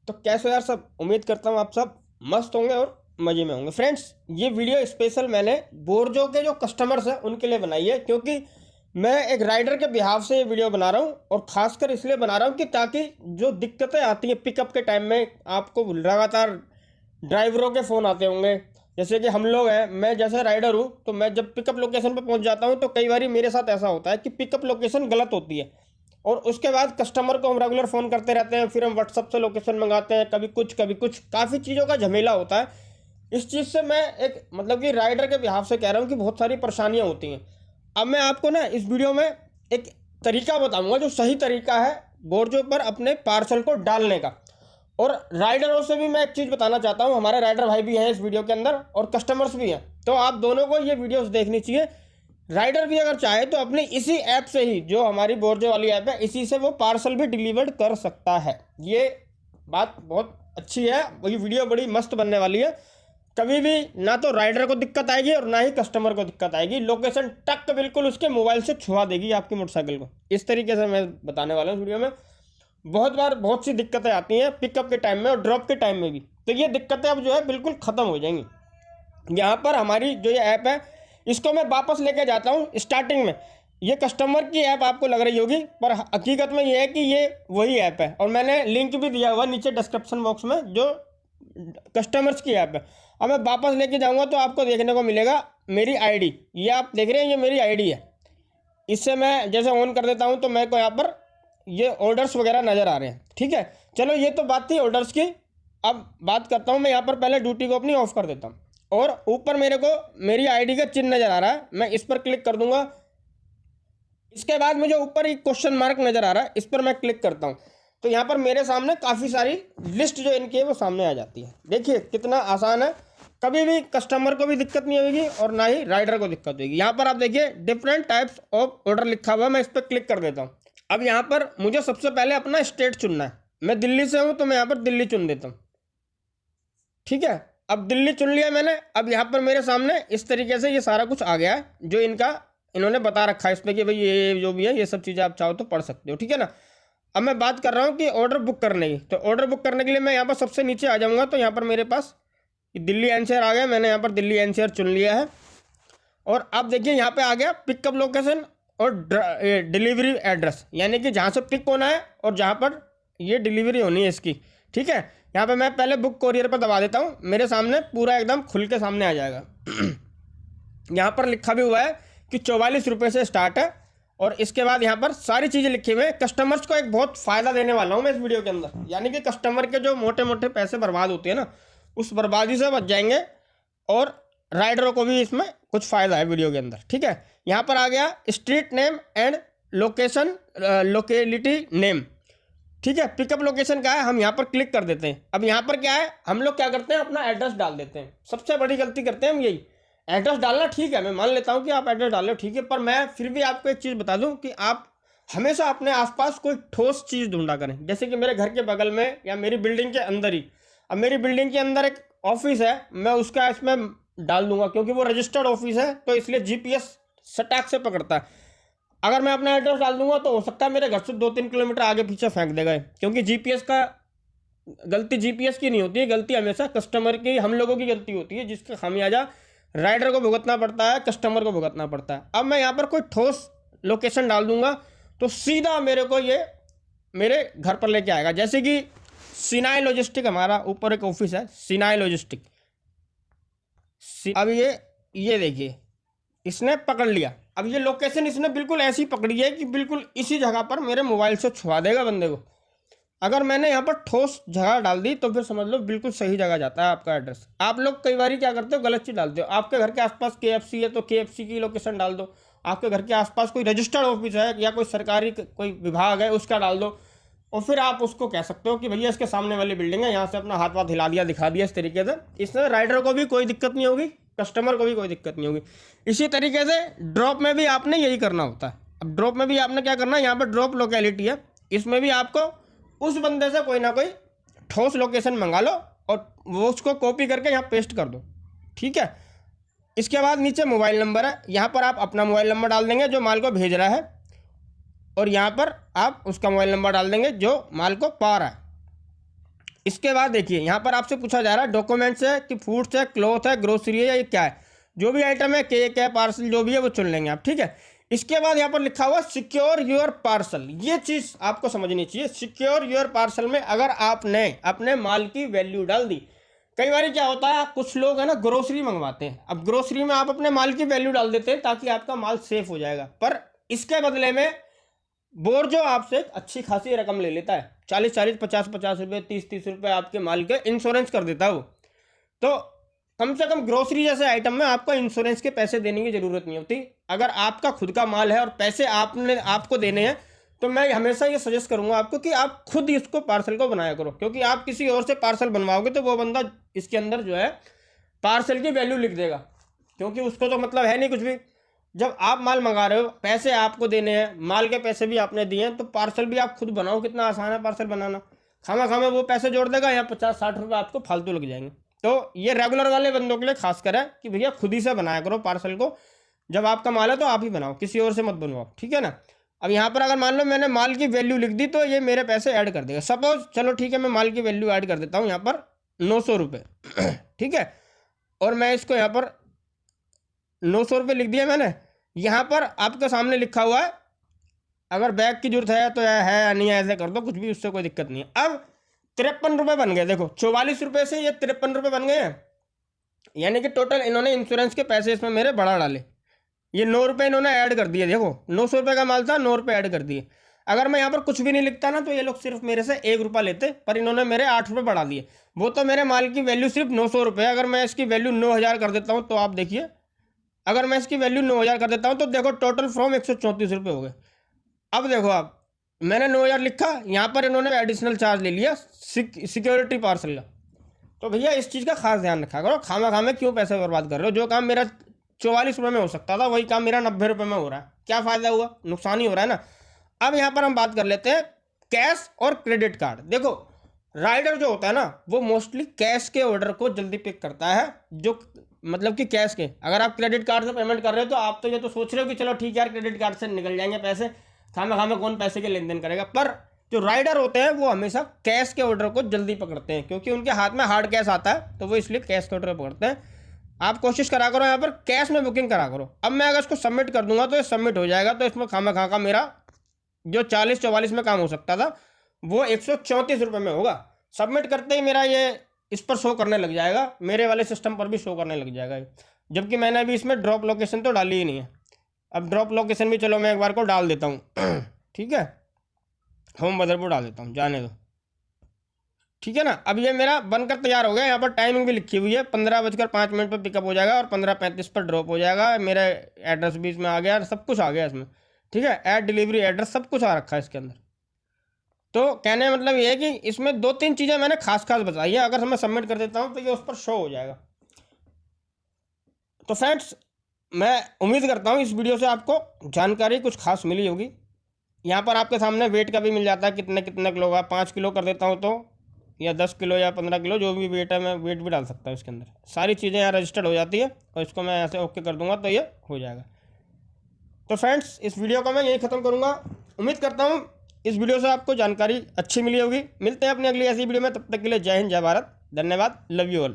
तो कैसे हो यार सब। उम्मीद करता हूँ आप सब मस्त होंगे और मज़े में होंगे। फ्रेंड्स, ये वीडियो स्पेशल मैंने बोर्जो के जो कस्टमर्स हैं उनके लिए बनाई है, क्योंकि मैं एक राइडर के बिहाफ से ये वीडियो बना रहा हूँ और ख़ासकर इसलिए बना रहा हूँ कि ताकि जो दिक्कतें आती हैं पिकअप के टाइम में, आपको लगातार ड्राइवरों के फ़ोन आते होंगे। जैसे कि हम लोग हैं, मैं जैसे राइडर हूँ तो मैं जब पिकअप लोकेशन पर पहुँच जाता हूँ तो कई बार मेरे साथ ऐसा होता है कि पिकअप लोकेशन गलत होती है और उसके बाद कस्टमर को हम रेगुलर फ़ोन करते रहते हैं, फिर हम व्हाट्सअप से लोकेशन मंगाते हैं, कभी कुछ काफ़ी चीज़ों का झमेला होता है। इस चीज़ से मैं एक मतलब कि राइडर के बिहाफ से कह रहा हूँ कि बहुत सारी परेशानियाँ होती हैं। अब मैं आपको ना इस वीडियो में एक तरीका बताऊंगा जो सही तरीका है बोर्जो पर अपने पार्सल को डालने का। और राइडरों से भी मैं एक चीज़ बताना चाहता हूँ, हमारे राइडर भाई भी हैं इस वीडियो के अंदर और कस्टमर्स भी हैं, तो आप दोनों को ये वीडियोस देखनी चाहिए। राइडर भी अगर चाहे तो अपने इसी ऐप से ही, जो हमारी बोर्जो वाली ऐप है, इसी से वो पार्सल भी डिलीवर्ड कर सकता है। ये बात बहुत अच्छी है, ये वीडियो बड़ी मस्त बनने वाली है। कभी भी ना तो राइडर को दिक्कत आएगी और ना ही कस्टमर को दिक्कत आएगी। लोकेशन टक बिल्कुल उसके मोबाइल से छुआ देगी आपकी मोटरसाइकिल को। इस तरीके से मैं बताने वाला हूँ वीडियो में। बहुत बार बहुत सी दिक्कतें आती हैं पिकअप के टाइम में और ड्रॉप के टाइम में भी, तो ये दिक्कतें अब जो है बिल्कुल ख़त्म हो जाएंगी। यहाँ पर हमारी जो ये ऐप है, इसको मैं वापस लेके जाता हूँ स्टार्टिंग में। ये कस्टमर की ऐप आपको लग रही होगी, पर हकीकत में ये है कि ये वही ऐप है और मैंने लिंक भी दिया हुआ नीचे डिस्क्रिप्शन बॉक्स में, जो कस्टमर्स की ऐप है। अब मैं वापस लेके जाऊँगा तो आपको देखने को मिलेगा मेरी आईडी। ये आप देख रहे हैं, ये मेरी आईडी है। इससे मैं जैसे ऑन कर देता हूँ तो मेरे को यहाँ पर ये ऑर्डर्स वगैरह नज़र आ रहे हैं। ठीक है, चलो ये तो बात थी ऑर्डर्स की। अब बात करता हूँ मैं यहाँ पर, पहले ड्यूटी को अपनी ऑफ कर देता हूँ और ऊपर मेरे को मेरी आईडी का चिन्ह नज़र आ रहा है, मैं इस पर क्लिक कर दूंगा। इसके बाद मुझे ऊपर एक क्वेश्चन मार्क नज़र आ रहा है, इस पर मैं क्लिक करता हूँ तो यहाँ पर मेरे सामने काफ़ी सारी लिस्ट जो इनकी है वो सामने आ जाती है। देखिए कितना आसान है, कभी भी कस्टमर को भी दिक्कत नहीं होगी और ना ही राइडर को दिक्कत होगी। यहाँ पर आप देखिए डिफरेंट टाइप्स ऑफ ऑर्डर लिखा हुआ है, मैं इस पर क्लिक कर देता हूँ। अब यहाँ पर मुझे सबसे पहले अपना स्टेट चुनना है। मैं दिल्ली से हूँ तो मैं यहाँ पर दिल्ली चुन देता हूँ। ठीक है, अब दिल्ली चुन लिया मैंने। अब यहाँ पर मेरे सामने इस तरीके से ये सारा कुछ आ गया है जो इनका इन्होंने बता रखा है इसमें कि भाई ये जो भी है ये सब चीज़ें आप चाहो तो पढ़ सकते हो। ठीक है ना। अब मैं बात कर रहा हूँ कि ऑर्डर बुक करने की, तो ऑर्डर बुक करने के लिए मैं यहाँ पर सबसे नीचे आ जाऊँगा तो यहाँ पर मेरे पास दिल्ली एनसीआर आ गया। मैंने यहाँ पर दिल्ली एनसीआर चुन लिया है और अब देखिए यहाँ पे आ गया पिकअप लोकेशन और डिलीवरी एड्रेस, यानी कि जहाँ से पिक होना है और जहाँ पर ये डिलीवरी होनी है इसकी। ठीक है, यहाँ पे मैं पहले बुक कोरियर पर दबा देता हूँ, मेरे सामने पूरा एकदम खुल के सामने आ जाएगा। यहाँ पर लिखा भी हुआ है कि 44 रुपये से स्टार्ट है और इसके बाद यहाँ पर सारी चीज़ें लिखी हुई हैं। कस्टमर्स को एक बहुत फ़ायदा देने वाला हूँ मैं इस वीडियो के अंदर, यानी कि कस्टमर के जो मोटे मोटे पैसे बर्बाद होते हैं ना, उस बर्बादी से बच जाएंगे और राइडरों को भी इसमें कुछ फ़ायदा है वीडियो के अंदर। ठीक है, यहाँ पर आ गया street name and location, locality name. ठीक है, पिकअप लोकेशन का है, हम यहाँ पर क्लिक कर देते हैं। अब यहाँ पर क्या है, हम लोग क्या करते हैं, अपना एड्रेस डाल देते हैं। सबसे बड़ी गलती करते हैं हम यही, एड्रेस डालना। ठीक है, मैं मान लेता हूँ कि आप एड्रेस डाल रहे हो, ठीक है, पर मैं फिर भी आपको एक चीज़ बता दूँ कि आप हमेशा अपने आसपास कोई ठोस चीज़ ढूंढा करें। जैसे कि मेरे घर के बगल में या मेरी बिल्डिंग के अंदर ही, अब मेरी बिल्डिंग के अंदर एक ऑफिस है, मैं उसका इसमें डाल दूंगा क्योंकि वो रजिस्टर्ड ऑफिस है, तो इसलिए जीपीएस सटाक से पकड़ता है। अगर मैं अपना एड्रेस डाल दूंगा तो हो सकता है मेरे घर से 2-3 किलोमीटर आगे पीछे फेंक देगा, क्योंकि जीपीएस का गलती जीपीएस की नहीं होती है, गलती हमेशा कस्टमर की, हम लोगों की गलती होती है, जिसका खामियाजा राइडर को भुगतना पड़ता है, कस्टमर को भुगतना पड़ता है। अब मैं यहाँ पर कोई ठोस लोकेशन डाल दूंगा तो सीधा मेरे को ये मेरे घर पर लेके आएगा। जैसे कि सिनाई लॉजिस्टिक, हमारा ऊपर एक ऑफिस है सिनाई लॉजिस्टिक। अब ये देखिए इसने पकड़ लिया। अब ये लोकेशन इसने बिल्कुल ऐसी पकड़ी है कि बिल्कुल इसी जगह पर मेरे मोबाइल से छुआ देगा बंदे को। अगर मैंने यहाँ पर ठोस जगह डाल दी तो फिर समझ लो बिल्कुल सही जगह जाता है आपका एड्रेस। आप लोग कई बार क्या करते हो, गलत चीज़ डालते हो। आपके घर के आसपास केएफसी है तो केएफसी की लोकेशन डाल दो, आपके घर के आसपास कोई रजिस्टर्ड ऑफिस है या कोई सरकारी कोई विभाग है उसका डाल दो, और फिर आप उसको कह सकते हो कि भैया इसके सामने वाली बिल्डिंग है, यहाँ से अपना हाथ वाथ हिला दिया, दिखा दिया। इस तरीके से इसमें राइडर को भी कोई दिक्कत नहीं होगी, कस्टमर को भी कोई दिक्कत नहीं होगी। इसी तरीके से ड्रॉप में भी आपने यही करना होता है। अब ड्रॉप में भी आपने क्या करना है, यहाँ पर ड्रॉप लोकेलिटी है, इसमें भी आपको उस बंदे से कोई ना कोई ठोस लोकेशन मंगा लो और वो उसको कॉपी करके यहाँ पेस्ट कर दो। ठीक है, इसके बाद नीचे मोबाइल नंबर है, यहाँ पर आप अपना मोबाइल नंबर डाल देंगे जो माल को भेज रहा है, और यहाँ पर आप उसका मोबाइल नंबर डाल देंगे जो माल को पा रहा है। इसके बाद देखिए यहाँ पर आपसे पूछा जा रहा है डॉक्यूमेंट्स है कि फूड्स है, क्लॉथ है, ग्रोसरी है, या ये क्या है। जो भी आइटम है, केक है, पार्सल जो भी है वो चुन लेंगे आप, ठीक है। इसके बाद यहाँ पर लिखा हुआ सिक्योर योर पार्सल, ये चीज़ आपको समझनी चाहिए। सिक्योर योर पार्सल में अगर आपने अपने माल की वैल्यू डाल दी, कई बार क्या होता है कुछ लोग है ना ग्रोसरी मंगवाते हैं, अब ग्रोसरी में आप अपने माल की वैल्यू डाल देते हैं ताकि आपका माल सेफ हो जाएगा, पर इसके बदले में बोर्जो आपसे एक अच्छी खासी रकम ले लेता है, 40-40, 50-50 रुपये, 30-30 रुपये आपके माल के इंश्योरेंस कर देता है वो। तो कम से कम ग्रोसरी जैसे आइटम में आपको इंश्योरेंस के पैसे देने की ज़रूरत नहीं होती। अगर आपका खुद का माल है और पैसे आपको देने हैं, तो मैं हमेशा ये सजेस्ट करूंगा आपको कि आप खुद इसको पार्सल को बनाया करो, क्योंकि आप किसी और से पार्सल बनवाओगे तो वो बंदा इसके अंदर जो है पार्सल की वैल्यू लिख देगा, क्योंकि उसको तो मतलब है नहीं कुछ भी। जब आप माल मंगा रहे हो, पैसे आपको देने हैं, माल के पैसे भी आपने दिए हैं, तो पार्सल भी आप खुद बनाओ। कितना आसान है पार्सल बनाना, खामा वो पैसे जोड़ देगा, यहाँ 50-60 रुपये आपको फालतू लग जाएंगे। तो ये रेगुलर वाले बंदों के लिए खास कर है कि भैया खुद ही से बनाया करो पार्सल को। जब आपका माल है तो आप ही बनाओ, किसी और से मत बनवाओ, ठीक है ना। अब यहाँ पर अगर मान लो मैंने माल की वैल्यू लिख दी तो ये मेरे पैसे ऐड कर देगा। सपोज चलो ठीक है, मैं माल की वैल्यू ऐड कर देता हूँ यहाँ पर 900 रुपये ठीक है, और मैं इसको यहाँ पर 900 रुपये लिख दिया मैंने। यहाँ पर आपके सामने लिखा हुआ है, अगर बैग की जरूरत है तो है या नहीं है ऐसे कर दो, कुछ भी, उससे कोई दिक्कत नहीं है। अब 53 रुपये बन गए, देखो 44 रुपये से ये 53 रुपये बन गए हैं, यानी कि टोटल इन्होंने इंश्योरेंस के पैसे इसमें मेरे बढ़ा डाले। ये 9 रुपये इन्होंने ऐड कर दिए, देखो 900 रुपये का माल था, 9 रुपये ऐड कर दिए। अगर मैं यहाँ पर कुछ भी नहीं लिखता ना तो ये लोग सिर्फ मेरे से 1 रुपया लेते, पर इन्होंने मेरे 8 रुपये बढ़ा दिए। वो तो मेरे माल की वैल्यू सिर्फ 900 रुपये, अगर मैं इसकी वैल्यू 9000 कर देता हूँ तो आप देखिए, अगर मैं इसकी वैल्यू 9000 कर देता हूँ तो देखो टोटल फ्रॉम 134 रुपये हो गए। अब देखो आप, मैंने 9000 लिखा, यहाँ पर इन्होंने एडिशनल चार्ज ले लिया सिक्योरिटी पार्सल का। तो भैया इस चीज़ का खास ध्यान रखा करो, खामा में क्यों पैसे बर्बाद कर रहे हो। जो काम मेरा 44 रुपये में हो सकता था वही काम मेरा 90 रुपये में हो रहा है, क्या फ़ायदा हुआ, नुकसान ही हो रहा है ना। अब यहाँ पर हम बात कर लेते हैं कैश और क्रेडिट कार्ड। देखो राइडर जो होता है ना वो मोस्टली कैश के ऑर्डर को जल्दी पिक करता है, जो मतलब कि कैश के। अगर आप क्रेडिट कार्ड से पेमेंट कर रहे हो तो आप तो ये तो सोच रहे हो कि चलो ठीक है यार क्रेडिट कार्ड से निकल जाएंगे पैसे, खामा कौन पैसे के लेन देन करेगा। पर जो राइडर होते हैं वो हमेशा कैश के ऑर्डर को जल्दी पकड़ते हैं, क्योंकि उनके हाथ में हार्ड कैश आता है, तो वो इसलिए कैश के ऑर्डर पकड़ते हैं। आप कोशिश करा करो यहाँ पर कैश में बुकिंग करा करो। अब मैं अगर इसको सबमिट कर दूंगा तो ये सबमिट हो जाएगा, तो इसमें खामा का मेरा जो 40-44 में काम हो सकता था वो 134 रुपये में होगा। सबमिट करते ही मेरा ये इस पर शो करने लग जाएगा, मेरे वाले सिस्टम पर भी शो करने लग जाएगा, जबकि मैंने अभी इसमें ड्रॉप लोकेशन तो डाली ही नहीं है। अब ड्रॉप लोकेशन भी चलो मैं एक बार को डाल देता हूँ ठीक है, होम बदरपुर डाल देता हूँ, जाने दो, ठीक है ना। अब ये मेरा बनकर तैयार हो गया। यहाँ पर टाइमिंग भी लिखी हुई है, 15:05 पर पिकअप हो जाएगा और 15:35 पर ड्रॉप हो जाएगा। मेरा एड्रेस भी इसमें आ गया, सब कुछ आ गया इसमें, ठीक है। ऐड डिलीवरी एड्रेस सब कुछ आ रखा है इसके अंदर। तो कहने का मतलब ये है कि इसमें 2-3 चीज़ें मैंने खास बताई है, अगर मैं सबमिट कर देता हूँ तो ये उस पर शो हो जाएगा। तो फ्रेंड्स मैं उम्मीद करता हूँ इस वीडियो से आपको जानकारी कुछ खास मिली होगी। यहाँ पर आपके सामने वेट का भी मिल जाता है, कितने किलो का, 5 किलो कर देता हूँ तो, या 10 किलो या 15 किलो, जो भी वेट है मैं वेट भी डाल सकता हूँ इसके अंदर। सारी चीज़ें यहाँ रजिस्टर्ड हो जाती है और इसको मैं ऐसे ओके कर दूंगा तो ये हो जाएगा। तो फ्रेंड्स इस वीडियो को मैं यही ख़त्म करूँगा। उम्मीद करता हूँ इस वीडियो से आपको जानकारी अच्छी मिली होगी। मिलते हैं अपनी अगली ऐसी वीडियो में, तब तक के लिए जय हिंद, जय भारत, धन्यवाद, लव यू ऑल।